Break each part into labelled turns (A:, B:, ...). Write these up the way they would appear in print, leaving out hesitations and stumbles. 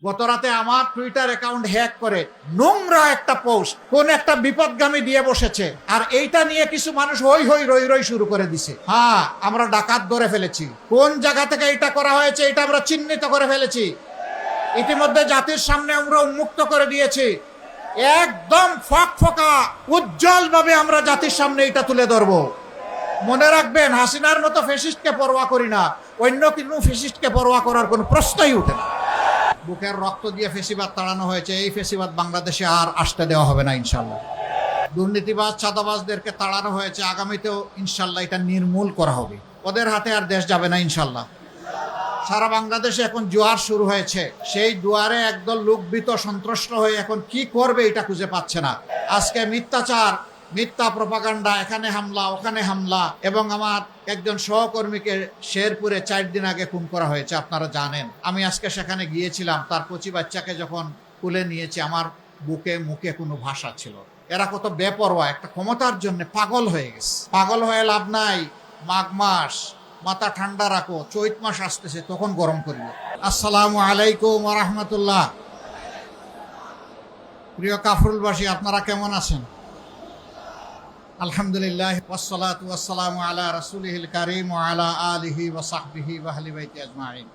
A: গত রাতে আমার টুইটার অ্যাকাউন্ট হ্যাক করে নোংরা একটা পোস্ট কোন একটা বিপদগামী দিয়ে বসেছে, আর এইটা নিয়ে কিছু মানুষ হই হই রই রই শুরু করে দিছে। হ্যাঁ, আমরা ডাকাত ধরে ফেলেছি। কোন জায়গা থেকে এটা করা হয়েছে এটা আমরা চিহ্নিত করে ফেলেছি। ইতিমধ্যে জাতির সামনে আমরা উন্মুক্ত করে দিয়েছি। একদম ফকফকা উজ্জ্বল ভাবে আমরা জাতির সামনে এটা তুলে ধরবো। মনে রাখবেন, হাসিনার মতো ফ্যাসিস্টকে পরোয়া করি না, অন্য কোনো ফ্যাসিস্টকে পরোয়া করার কোনো প্রশ্নই উঠে না। বুকের রক্ত দিয়ে ফেসিবাদ তাড়ানো হয়েছে, এই ফেসিবাদ বাংলাদেশে আর আসতে দেওয়া হবে না ইনশাল্লাহ। দুর্নীতিবাজ চাঁদাবাজদেরকে তাড়ানো হয়েছে, আগামীতেও ইনশাল্লাহ এটা নির্মূল করা হবে। ওদের হাতে আর দেশ যাবে না ইনশাল্লাহ। সারা বাংলাদেশে এখন জোয়ার শুরু হয়েছে, সেই জোয়ারে একদল লোকভীত সন্ত্রস্ত হয়ে এখন কি করবে এটা খুঁজে পাচ্ছে না। আজকে মিথ্যাচার, মিথ্যা প্রপাগান্ডা, এখানে হামলা ওখানে হামলা, এবং আমার একজন সহকর্মীকে শেরপুরে 4 দিন আগে খুন করা হয়েছে, আপনারা জানেন। আমি আজকে সেখানে গিয়েছিলাম, তার কচি বাচ্চাকে যখন তুলে নিয়েছি আমার বুকে মুখে কোনো ভাষা ছিল। এরা কত বেপরোয়া, একটা ক্ষমতার জন্য পাগল হয়ে গেছে। পাগল হয়ে লাভ নাই। মাঘ মাস, মাথা ঠান্ডা রাখো, চৈত মাস আসতেছে, তখন গরম করিও। আসসালামু আলাইকুম ওয়া রাহমাতুল্লাহ। প্রিয় কাফরুলবাসী, আপনারা কেমন আছেন? আলহামদুলিল্লাহ, ওয়াসসালাতু ওয়াসসালামু আলা রাসূলিহিল কারীম ওয়া আলা আলিহি ওয়া সাহবিহি ওয়া আহলি বাইতি আজমাইন।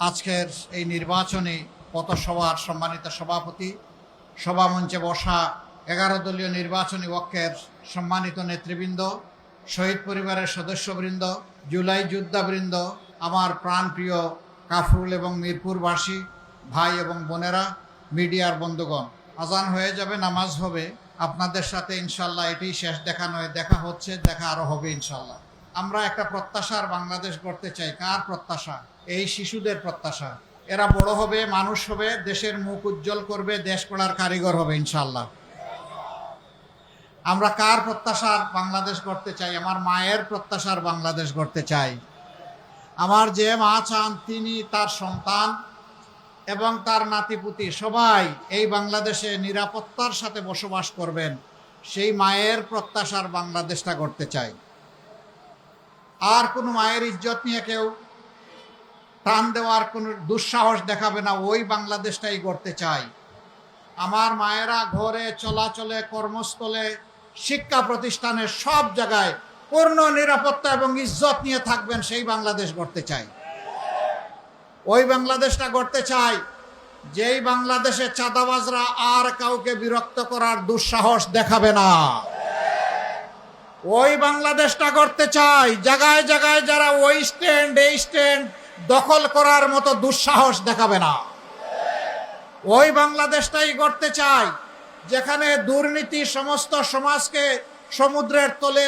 A: আজকের এই নির্বাচনে পথসভার সম্মানিত সভাপতি, সভামঞ্চে বসা 11 দলীয় নির্বাচনী পক্ষের সম্মানিত নেতৃবৃন্দ, শহীদ পরিবারের সদস্যবৃন্দ, জুলাই যোদ্ধাবৃন্দ, আমার প্রাণপ্রিয় কাফরুল এবং মিরপুরবাসী ভাই এবং বোনেরা, মিডিয়ার বন্ধুগণ, আজান হয়ে যাবে, নামাজ হবে। আপনাদের সাথে ইনশাল্লাহ এটাই শেষ দেখা নয়, দেখা হচ্ছে, দেখা আরো হবে ইনশাল্লাহ। আমরা একটা প্রত্যাশার বাংলাদেশ গড়তে চাই। কার প্রত্যাশা? এই শিশুদের প্রত্যাশা। এরা বড় হবে, মানুষ হবে, দেশের মুখ উজ্জ্বল করবে, দেশ গড়ার কারিগর হবে ইনশাল্লাহ। আমরা কার প্রত্যাশার বাংলাদেশ গড়তে চাই? আমার মায়ের প্রত্যাশার বাংলাদেশ গড়তে চাই। আমার যে মা চান, তিনি, তার সন্তান এবং তার নাতিপুতি সবাই এই বাংলাদেশে নিরাপত্তার সাথে বসবাস করবেন, সেই মায়ের প্রত্যাশার বাংলাদেশটা গড়তে চাই। আর কোনো মায়ের ইজ্জত নিয়ে কেউ টান দেওয়ার কোনো দুঃসাহস দেখাবে না, ওই বাংলাদেশটাই গড়তে চাই। আমার মায়েরা ঘরে, চলাচলে, কর্মস্থলে, শিক্ষা প্রতিষ্ঠানে, সব জায়গায় পূর্ণ নিরাপত্তা এবং ইজ্জত নিয়ে থাকবেন, সেই বাংলাদেশ গড়তে চাই। ওই বাংলাদেশটা গড়তে চাই যেই বাংলাদেশে চাঁদাবাজরা আর কাউকে বিরক্ত করার দুঃসাহস দেখাবে না। ওই বাংলাদেশটা গড়তে চাই জায়গায় জায়গায় যারা ওই স্ট্যান্ড এই স্ট্যান্ড দখল করার মতো দুঃসাহস দেখাবে না। ওই বাংলাদেশটাই গড়তে চাই যেখানে দুর্নীতি সমস্ত সমাজকে সমুদ্রের তলে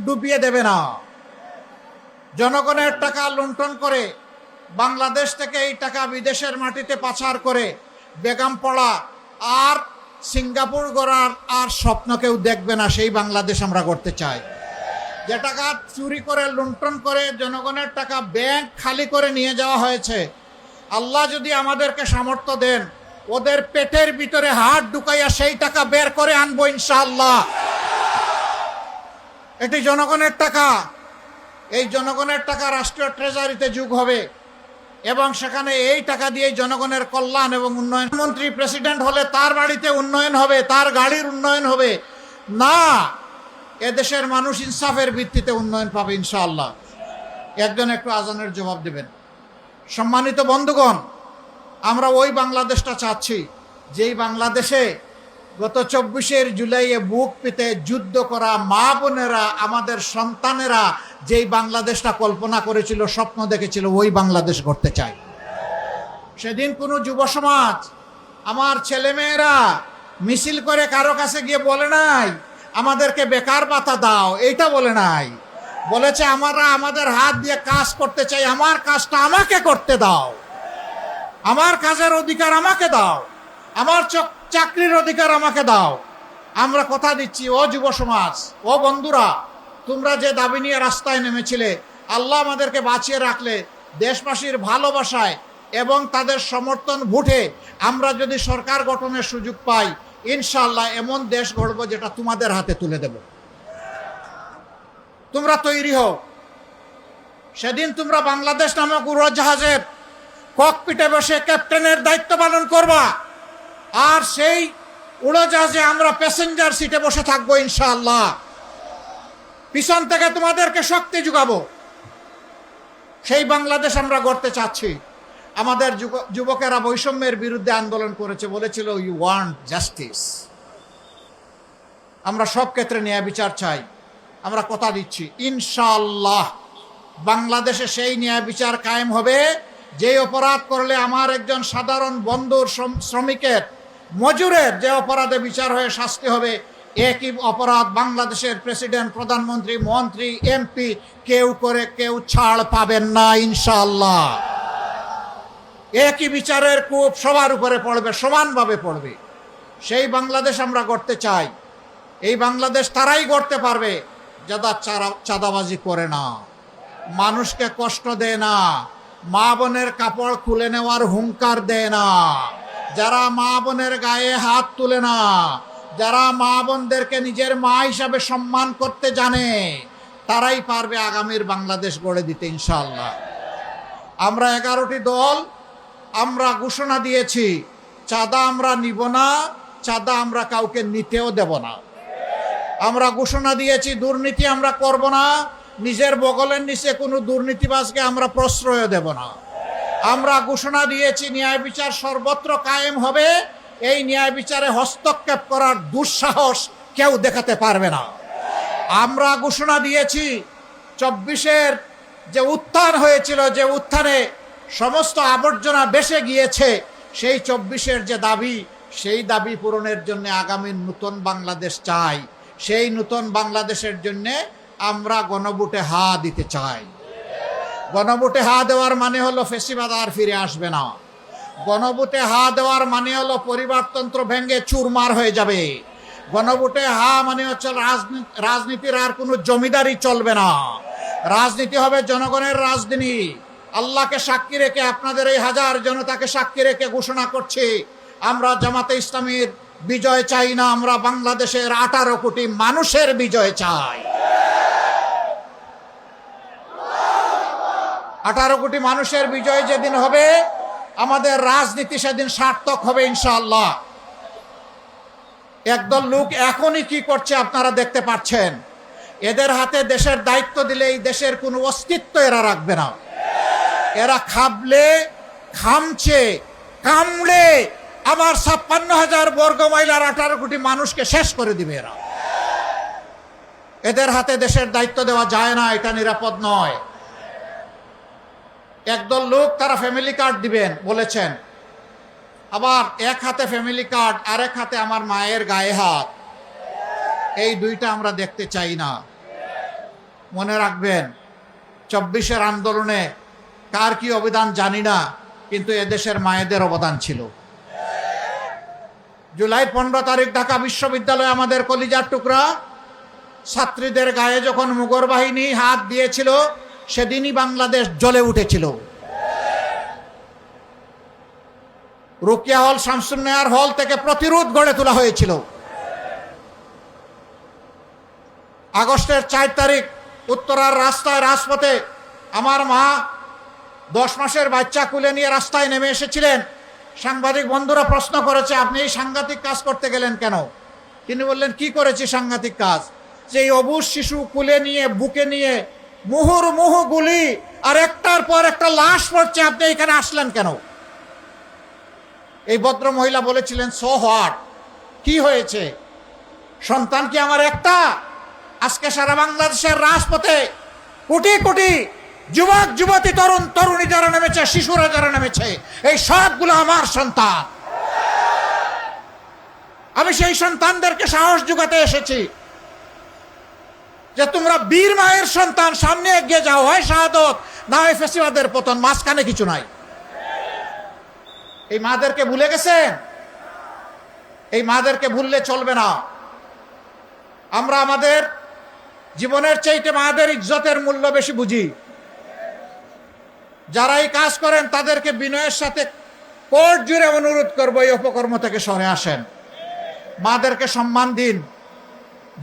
A: ডুবিয়ে দেবে না। জনগণের টাকা লুণ্ঠন করে বাংলাদেশ থেকে এই টাকা বিদেশের মাটিতে পাচার করে বেগমপাড়া আর সিঙ্গাপুর গড়ার আর স্বপ্ন কেউ দেখবে না, সেই বাংলাদেশ আমরা গড়তে চাই। যে টাকা চুরি করে, লুণ্ঠন করে জনগণের টাকা ব্যাংক খালি করে নিয়ে যাওয়া হয়েছে, আল্লাহ যদি আমাদেরকে সামর্থ্য দেন, ওদের পেটের ভিতরে হাত ঢুকাইয়া সেই টাকা বের করে আনবো ইনশাআল্লাহ। এটি জনগণের টাকা। এই জনগণের টাকা রাষ্ট্রীয় ট্রেজারিতে যোগ হবে এবং সেখানে এই টাকা দিয়ে জনগণের কল্যাণ এবং উন্নয়ন। মন্ত্রী প্রেসিডেন্ট হলে তার বাড়িতে উন্নয়ন হবে, তার গাড়ির উন্নয়ন হবে না, এদেশের মানুষ ইনসাফের ভিত্তিতে উন্নয়ন পাবে ইনশাআল্লাহ। একজন একটু আজানের জবাব দেবেন। সম্মানিত বন্ধুগণ, আমরা ওই বাংলাদেশটা চাচ্ছি যেই বাংলাদেশে গত 24 জুলাইয়ে বুক পেতে যুদ্ধ করা মা বোনেরা, আমাদের সন্তানেরা যেই বাংলাদেশটা কল্পনা করেছিল, স্বপ্ন দেখেছিল, ওই বাংলাদেশ গড়তে চাই। সেদিন কোনো যুব সমাজ, আমার ছেলেমেয়েরা মিছিল করে কারো কাছে গিয়ে বলে নাই আমাদেরকে বেকার ভাতা দাও, এইটা বলে নাই। বলেছে আমরা আমাদের হাত দিয়ে কাজ করতে চাই, আমার কাজটা আমাকে করতে দাও, আমার কাজের অধিকার আমাকে দাও, আমার চাকরির অধিকার আমাকে দাও। আমরা কথা দিচ্ছি, ও যুব সমাজ, ও বন্ধুরা, তোমরা যে দাবি নিয়ে রাস্তায় নেমেছিলে, আল্লাহ আমাদেরকে বাঁচিয়ে রাখলে দেশবাসীর ভালোবাসায় এবং তাদের সমর্থন ভোটে আমরা যদি সরকার গঠনের সুযোগ পাই, ইনশাআল্লাহ এমন দেশ গড়ব যেটা তোমাদের হাতে তুলে দেব। তোমরা তৈরি হও। সেদিন তোমরা বাংলাদেশ নামক উড়োজাহাজের ককপিটে বসে ক্যাপ্টেনের দায়িত্ব পালন করবা, আর সেই উড়োজাহাজে আমরা প্যাসেঞ্জার সিটে বসে থাকবো ইনশাআল্লাহ। পিছন থেকে তোমাদেরকে শক্তি যোগাবো। সেই বাংলাদেশ আমরা গড়তে চাচ্ছি। আমাদের যুবকেরা বৈষম্যের বিরুদ্ধে আন্দোলন করেছে, বলেছিল ইউ ওয়ান্ট জাস্টিস। আমরা সব ক্ষেত্রে ন্যায় বিচার চাই। আমরা কথা দিচ্ছি ইনশাআল্লাহ বাংলাদেশে সেই ন্যায় বিচার কায়েম হবে। যে অপরাধ করলে আমার একজন সাধারণ বন্ধুর, শ্রমিকের, মজুরের যে অপরাধে বিচার হয়ে শাস্তি হবে, একই অপরাধ বাংলাদেশের প্রেসিডেন্ট, প্রধানমন্ত্রী, মন্ত্রী, এমপি কেউ করে কেউ ছাড় পাবেন না ইনশাআল্লাহ। একই বিচারের কূপ সবার উপরে পড়বে, সমানভাবে পড়বে। সেই বাংলাদেশ আমরা গড়তে চাই। এই বাংলাদেশ তারাই গড়তে পারবে যারা চাঁদাবাজি করে না, মানুষকে কষ্ট দেয় না, মা বোনের কাপড় খুলে নেওয়ার হুঙ্কার দেয় না, যারা মা বোনের গায়ে হাত তুলে না, যারা মা বোনদেরকে নিজের মা হিসাবে সম্মান করতে জানে, তারাই পারবে আগামীর বাংলাদেশ গড়ে দিতে ইনশাআল্লাহ। আমরা 11টি দল আমরা ঘোষণা দিয়েছি, চাঁদা আমরা নিব না, চাঁদা আমরা কাউকে নিতেও দেব না। আমরা ঘোষণা দিয়েছি দুর্নীতি আমরা করব না, নিজের বগলের নিচে কোনো দুর্নীতিবাজকে আমরা প্রশ্রয় দেব না। আমরা ঘোষণা দিয়েছি ন্যায় বিচার সর্বত্র কায়েম হবে। এই ন্যায় বিচারে হস্তক্ষেপ করার দুঃসাহস কেউ দেখাতে পারবে না। আমরা ঘোষণা দিয়েছি 24-এর যে উত্থান হয়েছিল, যে উত্থানে সমস্ত আবর্জনা বেসে গিয়েছে, সেই 24-এর যে দাবি, সেই দাবি পূরণের জন্য আগামী নতুন বাংলাদেশ চাই। সেই নতুন বাংলাদেশের জন্য আমরা গণভোটে হা দিতে চাই। গণভোটে হা দেওয়ার মানে হলো ফেসিবাদ আর ফিরে আসবে না। গণভোটে হা দেওয়ার মানে হলো পরিবারতন্ত্র ভেঙে চুরমার হয়ে যাবে। গণভোটে হা মানে হচ্ছে রাজনীতির আর কোনো জমিদারি চলবে না। রাজনীতি হবে জনগণের রাজনীতি। আল্লাহকে সাক্ষী রেখে, আপনাদের এই হাজার জনতাকে সাক্ষী রেখে ঘোষণা করছি, আমরা জামাতে ইসলামীর বিজয় চাই না, আমরা বাংলাদেশের 18 কোটি মানুষের বিজয় চাই। 18 কোটি মানুষের বিজয় যেদিন হবে, আমাদের রাজনীতি সেদিন সার্থক হবে ইনশাআল্লাহ। একদল লোক এখনই কি করছে আপনারা দেখতে পাচ্ছেন। এদের হাতে দেশের দায়িত্ব দিলে এই দেশের কোনো অস্তিত্ব এরা রাখবে না। এরা খাবলে, খামছে, কামড়ে আমার 56,000 বর্গ মাইলার 18 কোটি মানুষকে শেষ করে দিবে এরা। এদের হাতে দেশের দায়িত্ব দেওয়া যায় না, এটা নিরাপদ নয়। একদল লোক তারা ফ্যামিলি কার্ড দিবেন বলেছেন, আবার এক হাতে ফ্যামিলি কার্ড, আরেক হাতে আমার মায়ের গায়ে হাত। এই দুইটা আমরা দেখতে চাই না। মনে রাখবেন 24-এর আন্দোলনে কার কি অবদান জানি না, কিন্তু এদেশের মায়েদের অবদান ছিল। জুলাই 15 তারিখ ঢাকা বিশ্ববিদ্যালয়ে আমাদের কলিজার টুকরা ছাত্রীদের গায়ে যখন মুগর বাহিনী হাত দিয়েছিল, সেদিনই বাংলাদেশ জ্বলে উঠেছিল। রোকেয়া হল, শামসুন্নাহার হল থেকে প্রতিরোধ গড়ে তোলা হয়েছিল। আগস্টের 4 তারিখ উত্তরার রাস্তায়, রাজপথে আমার মা 10 মাসের বাচ্চা কুলে নিয়ে রাস্তায় নেমে এসেছিলেন। সাংবাদিক বন্ধুরা প্রশ্ন করেছে, আপনি এই সাংঘাতিক কাজ করতে গেলেন কেন? তিনি বললেন, কি করেছি সাংঘাতিক কাজ? যে এই অবুঝ শিশু কুলে নিয়ে, বুকে নিয়ে মুহুর্মুহু গুলি, আর একটার পর একটা লাশ পড়ছে, আপনি এখানে আসলেন কেন? এই ভদ্র মহিলা বলেছিলেন, সো হোয়াট, কি হয়েছে? সন্তান কি আমার একটা? আজকে সারা বাংলাদেশের রাজপথে কোটি কোটি যুবক যুবতী, তরুণ তরুণী যারা নেমেছে, শিশুরা যারা নেমেছে, এই সবগুলো আমার সন্তান। আমি সেই সন্তানদেরকে সাহস যোগাতে এসেছি যে তোমরা বীর মায়ের সন্তান, সামনে এগিয়ে যাও, হয় শাহাদত না হয় ফেসিবাদের পতন, মাঝখানে কিছু নাই। এই মাদেরকে ভুলে গেছেন? এই মাদেরকে ভুললে চলবে না। আমরা আমাদের জীবনের চাইতে মাদের ইজ্জতের মূল্য বেশি বুঝি। যারা এই কাজ করেন তাদেরকে বিনয়ের সাথে কোর্ট জুড়ে অনুরোধ করবো, এই অপকর্ম থেকে সরে আসেন। মাদেরকে সম্মান দিন।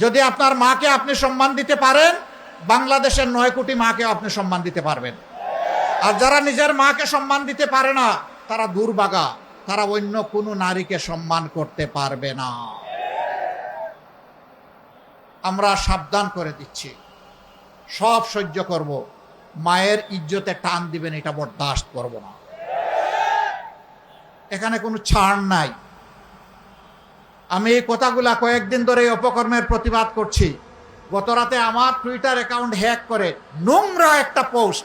A: যদি আপনার মাকে আপনি সম্মান দিতে পারেন, বাংলাদেশের 9 কোটি মাকে আপনি সম্মান দিতে পারবেন। আর যারা নিজের মাকে সম্মান দিতে পারে না তারা দুর্ভাগা, তারা অন্য কোনো নারীকে সম্মান করতে পারবে না। আমরা সাবধান করে দিচ্ছি, সব সহ্য করব, মায়ের ইজ্জতে টান দিবেন এটা বরদাস্ত করব না। এখানে কোনো ছাড় নাই। আমি এই কথাগুলা কয়েকদিন ধরে অপকর্মের প্রতিবাদ করছি। গত রাতে আমার টুইটার অ্যাকাউন্ট হ্যাক করে নোংরা একটা পোস্ট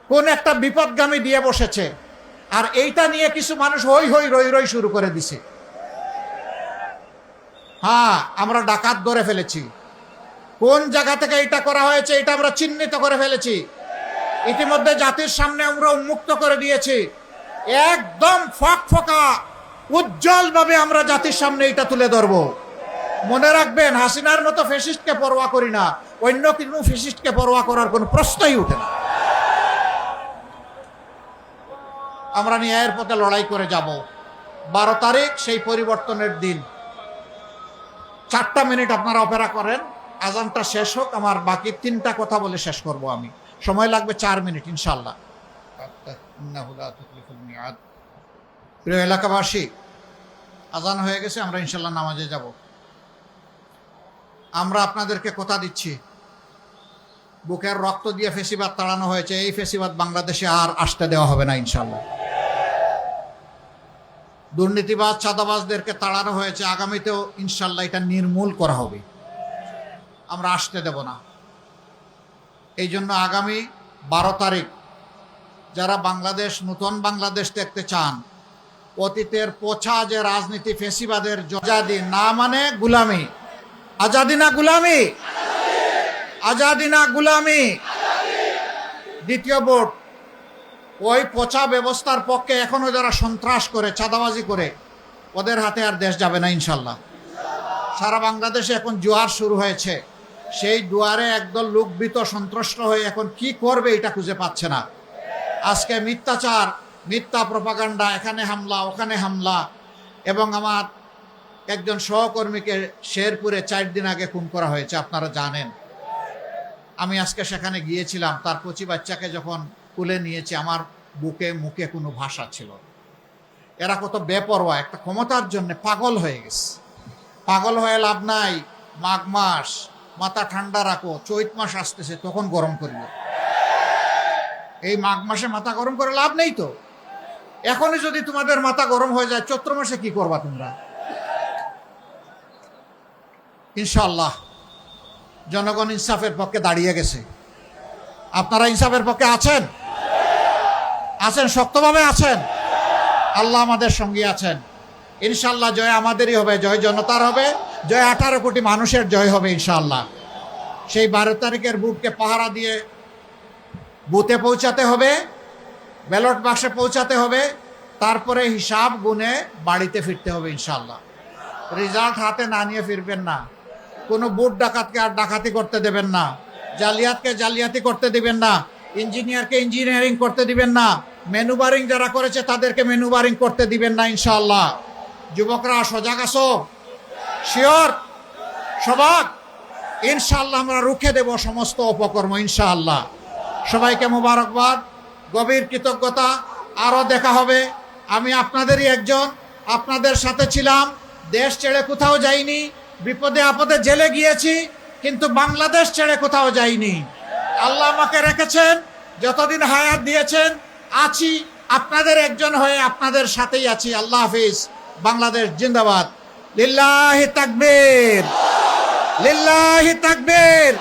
A: কোন একটা বিপদগামী দিয়ে বসেছে, আর এইটা নিয়ে কিছু মানুষ হই হই রই রই শুরু করে দিছে। হ্যাঁ, আমরা ডাকাত ধরে ফেলেছি। কোন জায়গা থেকে এটা করা হয়েছে এটা আমরা চিহ্নিত করে ফেলেছি। ইতিমধ্যে জাতির সামনে আমরা উন্মুক্ত করে দিয়েছি। একদম ফকফকা উজ্জ্বল ভাবে আমরা জাতির সামনে এটা তুলে ধরবো। মনে রাখবেন, হাসিনার মতো ফ্যাসিস্টকে পরোয়া করি না, অন্য কোনো ফ্যাসিস্টকে পরোয়া করার কোনো প্রশ্নই উঠে না। আমরা ন্যায়ের পথে লড়াই করে যাব। 12 তারিখ সেই পরিবর্তনের দিন। 4টা মিনিট আপনারা অপেক্ষা করেন, আজানটা শেষ হোক, আমার বাকি 3টা কথা বলে শেষ করব আমি। সময় লাগবে 4 মিনিট ইনশাআল্লাহ। প্রিয় এলাকাবাসী, আজান হয়ে গেছে, আমরা ইনশাআল্লাহ নামাজে যাব। আমরা আপনাদেরকে কথা দিচ্ছি, বুকের রক্ত দিয়ে ফেসিবাদ তাড়ানো হয়েছে, এই ফেসিবাদ বাংলাদেশে আর আসতে দেওয়া হবে না ইনশাআল্লাহ। দুর্নীতিবাজ চাঁদাবাজদেরকে তাড়ানো হয়েছে, আগামীতেও ইনশাআল্লাহ এটা নির্মূল করা হবে, আমরা আসতে দেব না। এই জন্য আগামী 12 তারিখ যারা বাংলাদেশ, নতুন বাংলাদেশ দেখতে চান, অতীতের পচা যে রাজনীতি ফেসিবাদের আজাদি না মানে গুলামি, আজাদি না গুলামি, আজাদি না গুলামি। দ্বিতীয় ভোট, ওই পচা ব্যবস্থার পক্ষে এখনো যারা সন্ত্রাস করে, চাঁদাবাজি করে, ওদের হাতে আর দেশ যাবে না ইনশাল্লাহ। সারা বাংলাদেশে এখন জোয়ার শুরু হয়েছে, সেই জোয়ারে একদল লোকবিত সন্ত্রস্ত হয়ে এখন কি করবে এটা খুঁজে পাচ্ছে না। আজকে মিথ্যাচার, মিথ্যা প্রপাগান্ডা, এখানে হামলা ওখানে হামলা, এবং আমার একজন সহকর্মীকে শেরপুরে 4 দিন আগে খুন করা হয়েছে, আপনারা জানেন। আমি আজকে সেখানে গিয়েছিলাম, তার কচি বাচ্চাকে যখন তুলে নিয়েছি, আমার বুকে মুখে কোনো ভাষা ছিল। এরা কত বেপরোয়া, একটা ক্ষমতার জন্য পাগল হয়ে গেছে। পাগল হয়ে লাভ নাই। মাঘ মাস, মাথা ঠান্ডা রাখো, চৈত মাস আসতেছে, তখন গরম করবে। এই মাঘ মাসে মাথা গরম করে লাভ নেই তো। এখনই যদি তোমাদের মাথা গরম হয়ে যায়, চৈত্র মাসে কি করবা তোমরা? ইনশাআল্লাহ জনগণ ইনসাফের পক্ষে দাঁড়িয়ে গেছে। আপনারা ইনসাফের পক্ষে আছেন? আছেন, শক্তভাবে আছেন? আল্লাহ আমাদের সঙ্গে আছেন। ইনশাআল্লাহ জয় আমাদেরই হবে, জয় জনতার হবে, জয় 18 কোটি মানুষের জয় হবে ইনশাআল্লাহ। সেই 12 তারিখের বুথকে পাহারা দিয়ে বুথে পৌঁছাতে হবে, ব্যালট বাক্সে পৌঁছাতে হবে, তারপরে হিসাব গুনে বাড়িতে ফিরতে হবে ইনশাআল্লাহ। রেজাল্ট হাতে না নিয়ে ফিরবেন না। কোনো বুথ ডাকাতকে আর ডাকাতি করতে দেবেন না, জালিয়াতকে জালিয়াতি করতে দিবেন না, ইঞ্জিনিয়ারকে ইঞ্জিনিয়ারিং করতে দিবেন না, মেনুবারিং যারা করেছে তাদেরকে মেনুবারিং করতে দিবেন না ইনশাআল্লাহ। যুবকরা সজাগ আছো? শিওর? সবাক? ইনশাআল্লাহ আমরা রুখে দেব সমস্ত অপকর্ম ইনশাআল্লাহ। সবাইকে মোবারকবাদ, গভীর কৃতজ্ঞতা। আরও দেখা হবে। আমি আপনাদেরই একজন, আপনাদের সাথে ছিলাম, দেশ ছেড়ে কোথাও যাইনি, বিপদে আপদে জেলে গিয়েছি, কিন্তু বাংলাদেশ ছেড়ে কোথাও যাইনি। আল্লাহ আমাকে রেখেছেন, যতদিন হায়াত দিয়েছেন আছি, আপনাদের একজন হয়ে আপনাদের সাথেই আছি। আল্লাহ হাফিজ। বাংলাদেশ জিন্দাবাদ। লিল্লাহি তাকবীর, লিল্লাহি তাকবীর।